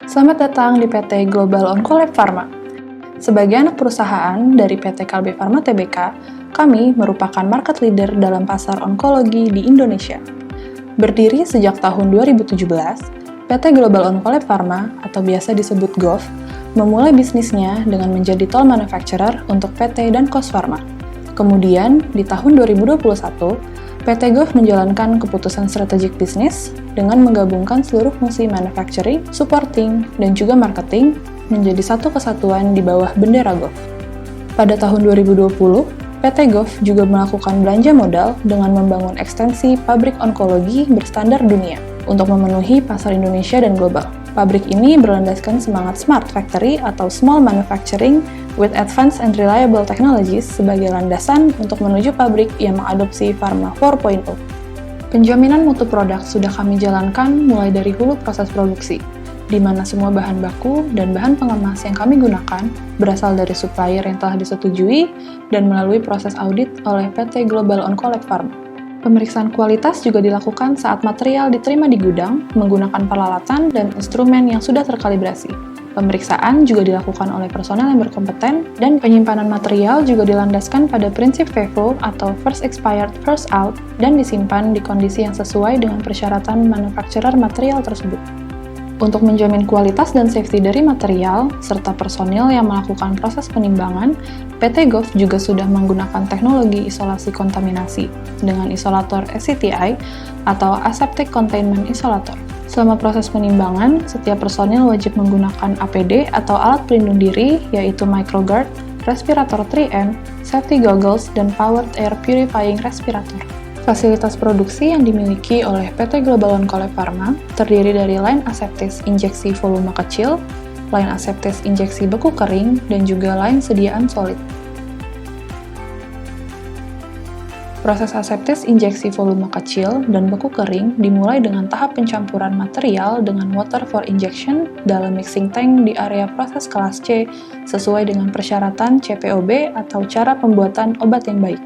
Selamat datang di PT Global Oncolab Pharma. Sebagai anak perusahaan dari PT Kalbe Pharma Tbk, kami merupakan market leader dalam pasar onkologi di Indonesia. Berdiri sejak tahun 2017, PT Global Oncolab Pharma atau biasa disebut GOF memulai bisnisnya dengan menjadi toll manufacturer untuk PT dan Kos Pharma. Kemudian, di tahun 2021, PT GOF menjalankan keputusan strategik bisnis dengan menggabungkan seluruh fungsi manufacturing, supporting, dan juga marketing menjadi satu kesatuan di bawah bendera GOF. Pada tahun 2020, PT GOF juga melakukan belanja modal dengan membangun ekstensi pabrik onkologi berstandar dunia untuk memenuhi pasar Indonesia dan global. Pabrik ini berlandaskan semangat Smart Factory atau Small Manufacturing with Advanced and Reliable Technologies sebagai landasan untuk menuju pabrik yang mengadopsi Pharma 4.0. Penjaminan mutu produk sudah kami jalankan mulai dari hulu proses produksi, di mana semua bahan baku dan bahan pengemas yang kami gunakan berasal dari supplier yang telah disetujui dan melalui proses audit oleh PT Global Oncolab Pharma. Pemeriksaan kualitas juga dilakukan saat material diterima di gudang menggunakan peralatan dan instrumen yang sudah terkalibrasi. Pemeriksaan juga dilakukan oleh personel yang berkompeten dan penyimpanan material juga dilandaskan pada prinsip FIFO atau First Expired, First Out dan disimpan di kondisi yang sesuai dengan persyaratan manufacturer material tersebut. Untuk menjamin kualitas dan safety dari material, serta personil yang melakukan proses penimbangan, PT GOF juga sudah menggunakan teknologi isolasi kontaminasi dengan isolator SCTI atau Aseptic Containment Isolator. Selama proses penimbangan, setiap personil wajib menggunakan APD atau alat pelindung diri, yaitu microguard, respirator 3M, safety goggles, dan powered air purifying respirator. Fasilitas produksi yang dimiliki oleh PT Global Oncolab Pharma terdiri dari line aseptis injeksi volume kecil, line aseptis injeksi beku kering, dan juga line sediaan solid. Proses aseptis injeksi volume kecil dan beku kering dimulai dengan tahap pencampuran material dengan water for injection dalam mixing tank di area proses kelas C sesuai dengan persyaratan CPOB atau cara pembuatan obat yang baik.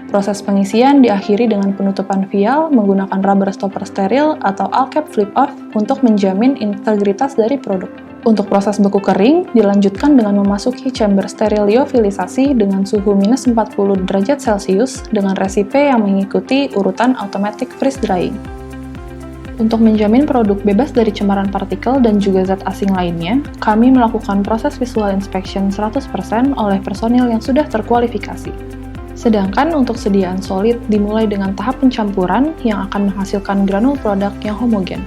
Proses pengisian diakhiri dengan penutupan vial menggunakan rubber stopper steril atau all-cap flip-off untuk menjamin integritas dari produk. Untuk proses beku kering, dilanjutkan dengan memasuki chamber steril lyofilisasi dengan suhu minus 40 derajat Celcius dengan resipe yang mengikuti urutan automatic freeze drying. Untuk menjamin produk bebas dari cemaran partikel dan juga zat asing lainnya, kami melakukan proses visual inspection 100% oleh personil yang sudah terkualifikasi. Sedangkan untuk sediaan solid dimulai dengan tahap pencampuran yang akan menghasilkan granul produk yang homogen.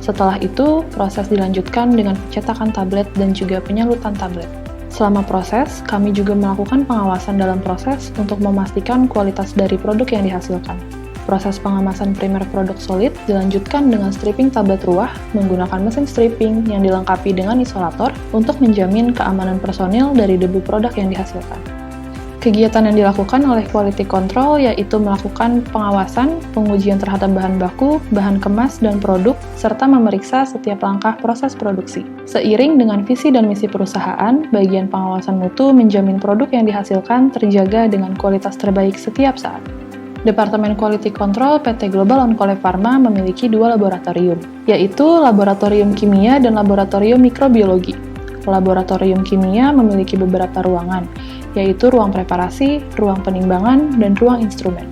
Setelah itu, proses dilanjutkan dengan pencetakan tablet dan juga penyalutan tablet. Selama proses, kami juga melakukan pengawasan dalam proses untuk memastikan kualitas dari produk yang dihasilkan. Proses pengemasan primer produk solid dilanjutkan dengan stripping tablet ruah menggunakan mesin stripping yang dilengkapi dengan isolator untuk menjamin keamanan personil dari debu produk yang dihasilkan. Kegiatan yang dilakukan oleh quality control yaitu melakukan pengawasan, pengujian terhadap bahan baku, bahan kemas, dan produk, serta memeriksa setiap langkah proses produksi. Seiring dengan visi dan misi perusahaan, bagian pengawasan mutu menjamin produk yang dihasilkan terjaga dengan kualitas terbaik setiap saat. Departemen Quality Control PT Global Oncolab Pharma memiliki 2 laboratorium, yaitu Laboratorium Kimia dan Laboratorium Mikrobiologi. Laboratorium Kimia memiliki beberapa ruangan, yaitu ruang preparasi, ruang penimbangan, dan ruang instrumen.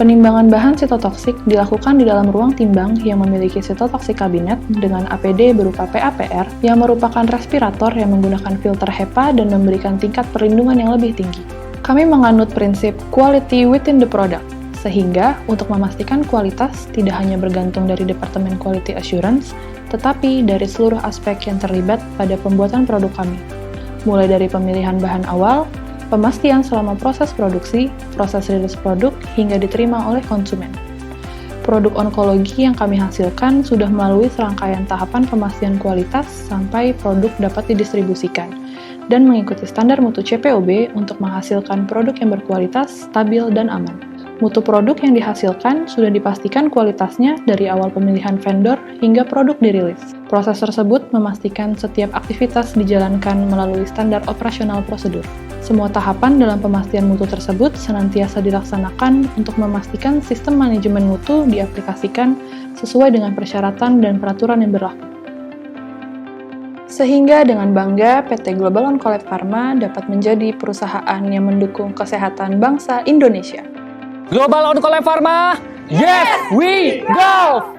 Penimbangan bahan sitotoksik dilakukan di dalam ruang timbang yang memiliki sitotoksik kabinet dengan APD berupa PAPR yang merupakan respirator yang menggunakan filter HEPA dan memberikan tingkat perlindungan yang lebih tinggi. Kami menganut prinsip quality within the product, sehingga untuk memastikan kualitas tidak hanya bergantung dari Departemen Quality Assurance, tetapi dari seluruh aspek yang terlibat pada pembuatan produk kami. Mulai dari pemilihan bahan awal, pemastian selama proses produksi, proses rilis produk, hingga diterima oleh konsumen. Produk onkologi yang kami hasilkan sudah melalui serangkaian tahapan pemastian kualitas sampai produk dapat didistribusikan, dan mengikuti standar mutu CPOB untuk menghasilkan produk yang berkualitas, stabil, dan aman. Mutu produk yang dihasilkan sudah dipastikan kualitasnya dari awal pemilihan vendor hingga produk dirilis. Proses tersebut memastikan setiap aktivitas dijalankan melalui standar operasional prosedur. Semua tahapan dalam pemastian mutu tersebut senantiasa dilaksanakan untuk memastikan sistem manajemen mutu diaplikasikan sesuai dengan persyaratan dan peraturan yang berlaku. Sehingga dengan bangga, PT Global Oncology Pharma dapat menjadi perusahaan yang mendukung kesehatan bangsa Indonesia. Global Oncology Pharma, yes we go!